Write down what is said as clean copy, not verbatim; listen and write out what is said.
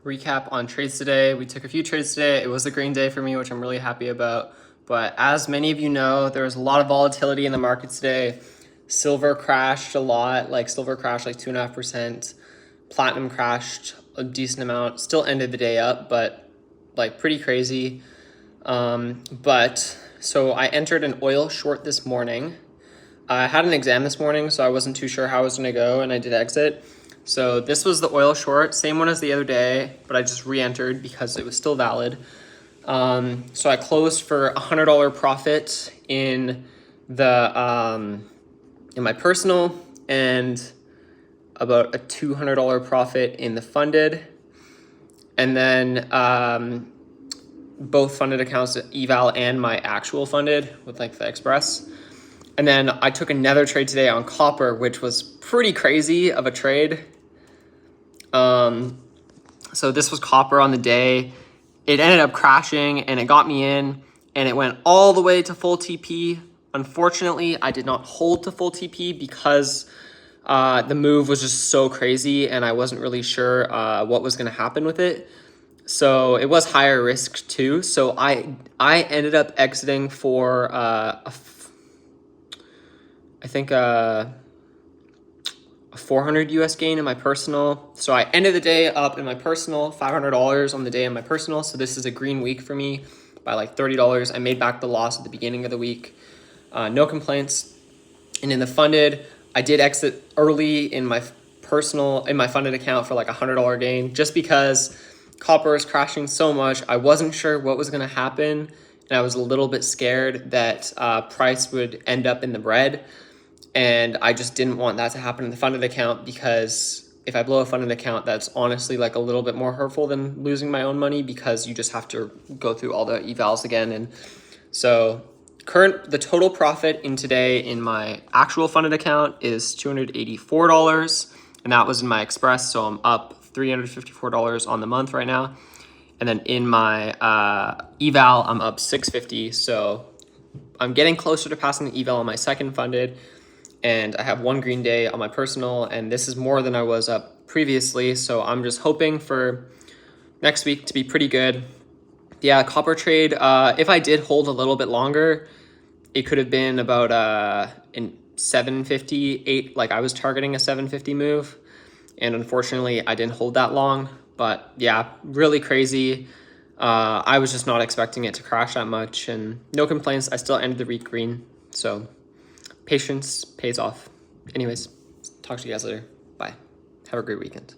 recap on trades today. We took a few trades today. It was a green day for me, which I'm really happy about. But as many of you know, there was a lot of volatility in the market today. Silver crashed a lot, silver crashed like 2.5%. Platinum crashed a decent amount. Still ended the day up, but like pretty crazy. So I entered an oil short this morning. I had an exam this morning, so I wasn't too sure how it was going to go, and I did exit. So this was the oil short, same one as the other day, but I just re-entered because it was still valid. So I closed for $100 profit in my personal, and about a $200 profit in the funded, and then both funded accounts, eval and my actual funded with the express. And then I took another trade today on copper, which was pretty crazy of a trade. So this was copper on the day. It ended up crashing and it got me in and it went all the way to full TP. Unfortunately, I did not hold to full TP because the move was just so crazy and I wasn't really sure what was going to happen with it. So it was higher risk too. So I ended up exiting for I think a 400 US gain in my personal. So I ended the day up in my personal, $500 on the day in my personal. So this is a green week for me by like $30. I made back the loss at the beginning of the week. No complaints. And in the funded, I did exit early in my funded account for like $100 gain, just because copper is crashing so much. I wasn't sure what was going to happen. And I was a little bit scared that price would end up in the red. And I just didn't want that to happen in the funded account, because if I blow a funded account, that's honestly like a little bit more hurtful than losing my own money, because you just have to go through all the evals again. And so the total profit in today in my actual funded account is $284. And that was in my express. So I'm up $354 on the month right now. And then in my eval, I'm up $650. So I'm getting closer to passing the eval on my second funded. And I have one green day on my personal, and this is more than I was up previously. So I'm just hoping for next week to be pretty good. Yeah, copper trade, if I did hold a little bit longer, it could have been about in 750, I was targeting a 750 move. And unfortunately, I didn't hold that long. But yeah, really crazy. I was just not expecting it to crash that much, and no complaints. I still ended the week green. So patience pays off. Anyways, talk to you guys later. Bye. Have a great weekend.